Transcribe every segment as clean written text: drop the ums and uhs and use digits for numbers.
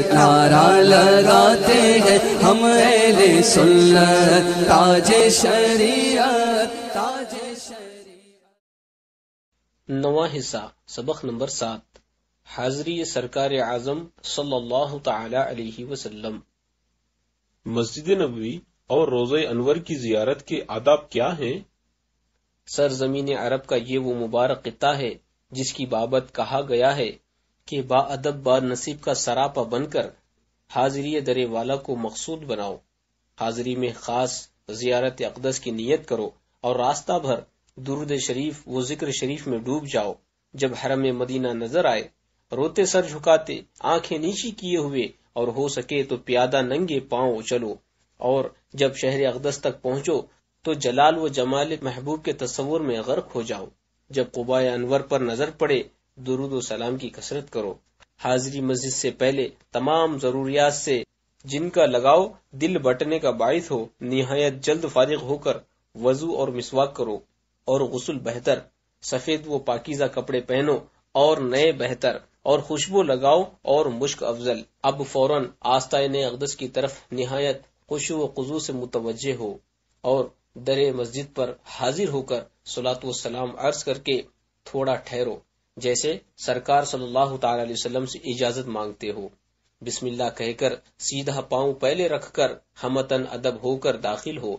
نعرہ لگاتے ہیں ہم اہل سنت، تاج شریعت، تاج شریعت۔ نواں حصہ، سبق نمبر 7، حاضری سرکار اعظم صلی اللہ تعالی علیہ وسلم۔ مسجد نبوی اور روضہ انور کی زیارت کے آداب کیا ہیں؟ سرزمین عرب کا یہ وہ مبارک خطہ ہے جس کی بابت کہا گیا ہے کہ با ادب با نصیب کا سراپا بن کر حاضری در والا کو مقصود بناؤ۔ حاضری میں خاص زیارت اقدس کی نیت کرو اور راستہ بھر درود شریف و ذکر شریف میں ڈوب جاؤ۔ جب حرم مدینہ نظر آئے، روتے سر جھکاتے، آنکھیں نیچی کیے ہوئے اور ہو سکے تو پیادہ ننگے پاؤں چلو، اور جب شہر اقدس تک پہنچو تو جلال و جمال محبوب کے تصور میں غرق ہو جاؤ۔ جب قباء انور پر نظر پڑے، درود و سلام کی کثرت کرو۔ حاضری مسجد سے پہلے تمام ضروریات سے جن کا لگاؤ دل بٹنے کا باعث ہو، نہایت جلد فارغ ہو کر وضو اور مسواک کرو اور غسل بہتر، سفید و پاکیزہ کپڑے پہنو اور نئے بہتر، اور خوشبو لگاؤ اور مشک افضل۔ اب فوراً آستائن اقدس کی طرف نہایت خشوع و خضوع سے متوجہ ہو اور در مسجد پر حاضر ہو کر صلاۃ و سلام عرض کر کے تھوڑا ٹھہرو، جیسے سرکار صلی اللہ تعالی علیہ وسلم سے اجازت مانگتے ہو۔ بسم اللہ کہہ کر سیدھا پاؤں پہلے رکھ کر ہمتن ادب ہو کر داخل ہو۔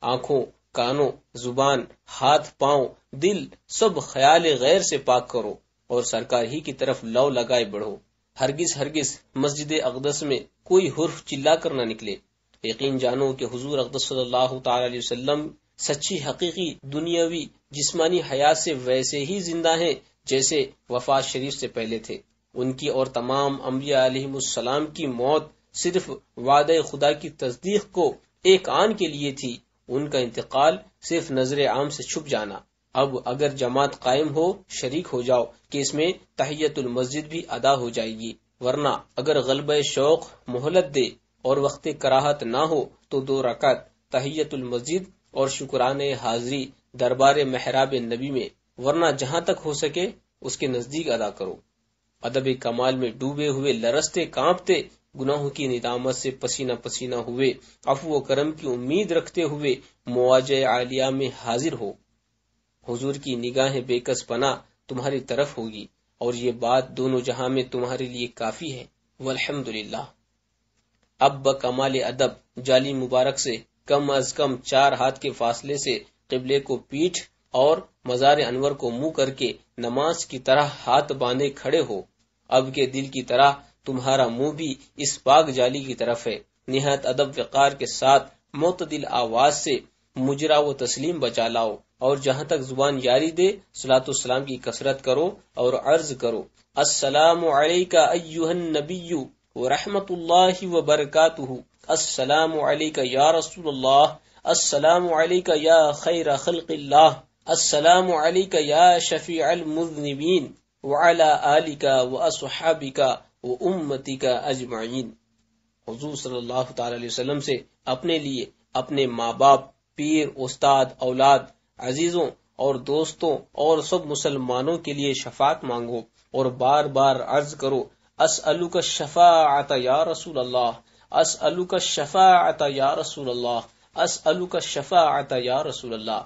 آنکھوں، کانوں، زبان، ہاتھ، پاؤں، دل سب خیال غیر سے پاک کرو اور سرکار ہی کی طرف لو لگائے بڑھو۔ ہرگز مسجد اقدس میں کوئی حرف چلا کر نہ نکلے۔ یقین جانو کہ حضور اقدس صلی اللہ تعالی علیہ وسلم سچی حقیقی دنیاوی جسمانی حیات سے ویسے ہی زندہ ہیں جیسے وفات شریف سے پہلے تھے۔ ان کی اور تمام انبیاء علیہم السلام کی موت صرف وعدہ خدا کی تصدیق کو ایک آن کے لیے تھی، ان کا انتقال صرف نظر عام سے چھپ جانا۔ اب اگر جماعت قائم ہو، شریک ہو جاؤ کہ اس میں تحیت المسجد بھی ادا ہو جائے گی، ورنہ اگر غلبہ شوق مہلت دے اور وقت کراہت نہ ہو تو 2 رکعت تحیت المسجد اور شکرانے حاضری دربار محراب نبی میں، ورنہ جہاں تک ہو سکے اس کے نزدیک ادا کرو۔ ادب کمال میں ڈوبے ہوئے، لرزتے کانپتے، گناہوں کی ندامت سے پسینہ پسینہ ہوئے، عفو و کرم کی امید رکھتے ہوئے مواجہ عالیہ میں حاضر ہو۔ حضور کی نگاہ بے کس پناہ تمہاری طرف ہوگی اور یہ بات دونوں جہاں میں تمہارے لیے کافی ہے۔ والحمدللہ۔ اب بکمال ادب جالی مبارک سے کم از کم 4 ہاتھ کے فاصلے سے قبلے کو پیٹھ اور مزار انور کو منہ کر کے نماز کی طرح ہاتھ باندھے کھڑے ہو۔ اب کے دل کی طرح تمہارا منہ بھی اس پاک جالی کی طرف ہے۔ نہایت ادب وقار کے ساتھ معتدل آواز سے مجرا و تسلیم بچا لاؤ، اور جہاں تک زبان یاری دے صلاۃ السلام کی کثرت کرو اور عرض کرو: السلام علیکہ ایھا النبی ورحمۃ اللہ وبرکاتہ، السلام علیکہ یا رسول اللہ، السلام علیکہ یا خیر خلق اللہ، السلام علیکہ یا شفیع المذنبین، وعلی آلک واصحابک وامتک اجمعین۔ حضور صلی اللہ تعالی علیہ وسلم سے اپنے لیے، اپنے ماں باپ، پیر، استاد، اولاد، عزیزوں اور دوستوں اور سب مسلمانوں کے لیے شفاعت مانگو اور بار بار عرض کرو: اسألک الشفاعۃ یا رسول اللہ، اسألک الشفاعۃ یا رسول اللہ، اسألک الشفاعۃ یا رسول اللہ۔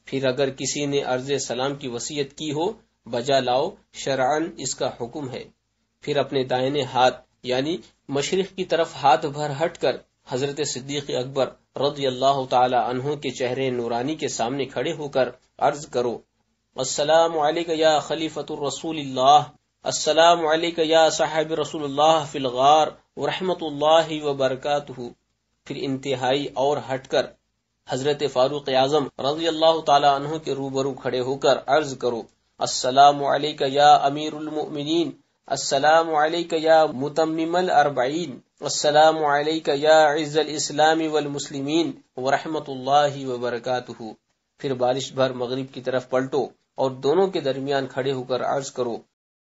پھر اگر کسی نے عرض سلام کی وصیت کی ہو، بجا لاؤ، شرعاً اس کا حکم ہے۔ پھر اپنے دائنے ہاتھ یعنی مشرق کی طرف ہاتھ بھر ہٹ کر حضرت صدیق اکبر رضی اللہ تعالی عنہ کے چہرے نورانی کے سامنے کھڑے ہو کر عرض کرو: السلام علیکہ یا خلیفۃ الرسول اللہ، السلام علیکہ یا صاحب رسول اللہ فی الغار ورحمۃ اللہ وبرکاتہ۔ پھر انتہائی اور ہٹ کر حضرت فاروق اعظم رضی اللہ تعالی عنہ کے روبرو کھڑے ہو کر عرض کرو: السلام علیکہ یا امیر المؤمنین، السلام علیکہ یا متمم الاربعین، السلام علیکہ یا عز الاسلام والمسلمین ورحمۃ اللہ وبرکاتہ۔ پھر بالش بھر مغرب کی طرف پلٹو اور دونوں کے درمیان کھڑے ہو کر عرض کرو: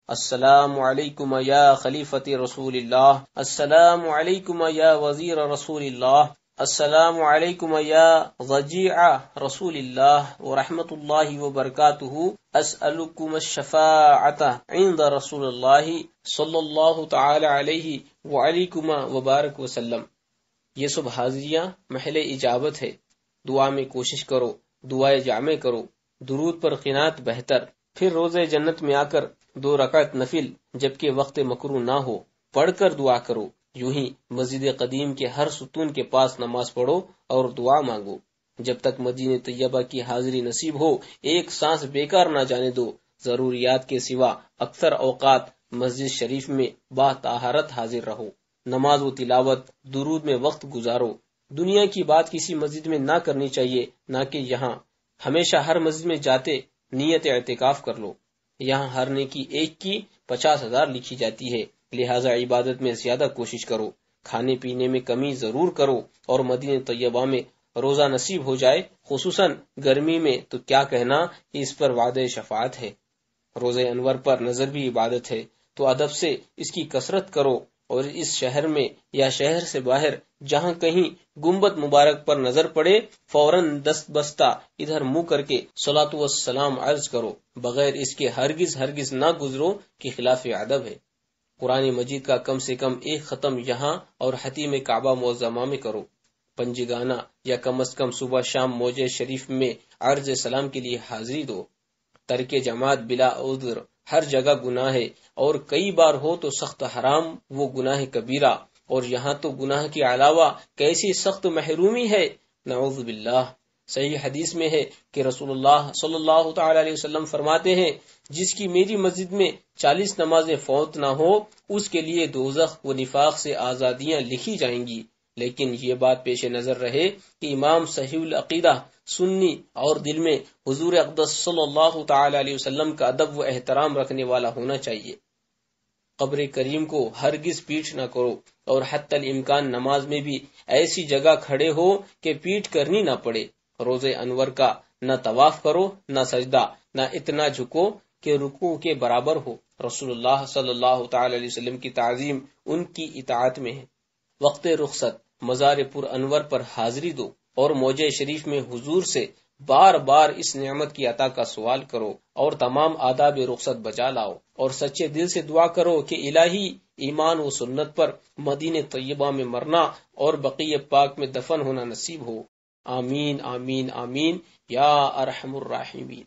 السلام علیکم یا خلیفۃ رسول اللہ، السلام علیکم یا وزیر رسول اللہ، السلام علیکم یا ضجیع رسول اللہ ورحمۃ اللہ وبرکاتہ، اسألکم الشفاعۃ عند رسول اللہ صلی اللہ تعالی علیہ وعلیکم وبارک وسلم۔ یہ سب حاضریاں محل اجابت ہے، دعا میں کوشش کرو، دعائے جامع کرو، درود پر قنات بہتر، پھر روزے جنت میں آ کر 2 رکعت نفل جبکہ وقت مکروہ نہ ہو پڑھ کر دعا کرو۔ یوں ہی مسجد قدیم کے ہر ستون کے پاس نماز پڑھو اور دعا مانگو۔ جب تک مدینہ طیبہ کی حاضری نصیب ہو ایک سانس بیکار نہ جانے دو۔ ضروریات کے سوا اکثر اوقات مسجد شریف میں با طہارت حاضر رہو، نماز و تلاوت درود میں وقت گزارو۔ دنیا کی بات کسی مسجد میں نہ کرنی چاہیے، نہ کہ یہاں۔ ہمیشہ ہر مسجد میں جاتے نیت اعتکاف کر لو، یہاں ہر نیکی ایک کی 50,000 لکھی جاتی ہے، لہذا عبادت میں زیادہ کوشش کرو، کھانے پینے میں کمی ضرور کرو، اور مدینہ طیبہ میں روزہ نصیب ہو جائے خصوصاً گرمی میں تو کیا کہنا، اس پر وعدہ شفاعت ہے۔ روزہ انور پر نظر بھی عبادت ہے، تو ادب سے اس کی کثرت کرو، اور اس شہر میں یا شہر سے باہر جہاں کہیں گنبد مبارک پر نظر پڑے فوراً دست بستہ ادھر منہ کر کے صلاۃ والسلام عرض کرو، بغیر اس کے ہرگز نہ گزرو کہ خلاف ادب ہے۔ قرآن مجید کا کم سے کم ایک ختم یہاں اور حتیم کعبہ معظمہ میں کرو، پنجگانہ یا کم از کم صبح شام موجے شریف میں عرض سلام کے لیے حاضری دو۔ ترک جماعت بلا عذر ہر جگہ گناہ ہے، اور کئی بار ہو تو سخت حرام وہ گناہ کبیرہ، اور یہاں تو گناہ کے علاوہ کیسی سخت محرومی ہے، نعوذ باللہ۔ صحیح حدیث میں ہے کہ رسول اللہ صلی اللہ تعالی علیہ وسلم فرماتے ہیں، جس کی میری مسجد میں 40 نمازیں فوت نہ ہو اس کے لیے دوزخ و نفاق سے آزادیاں لکھی جائیں گی۔ لیکن یہ بات پیش نظر رہے کہ امام صحیح العقیدہ سنی اور دل میں حضور اقدس صلی اللہ تعالی علیہ وسلم کا ادب و احترام رکھنے والا ہونا چاہیے۔ قبر کریم کو ہرگز پیٹ نہ کرو، اور حتی الامکان نماز میں بھی ایسی جگہ کھڑے ہو کہ پیٹ کرنی نہ پڑے۔ روزے انور کا نہ طواف کرو نہ سجدہ، نہ اتنا جھکو کہ رکوع کے برابر ہو۔ رسول اللہ صلی اللہ تعالی علیہ وسلم کی تعظیم ان کی اطاعت میں ہے۔ وقت رخصت مزار پر انور پر حاضری دو، اور موجے شریف میں حضور سے بار بار اس نعمت کی عطا کا سوال کرو، اور تمام آداب رخصت بجا لاؤ، اور سچے دل سے دعا کرو کہ الہی ایمان و سنت پر مدینہ طیبہ میں مرنا اور بقیع پاک میں دفن ہونا نصیب ہو۔ آمین آمین آمین یا ارحم الراحمین۔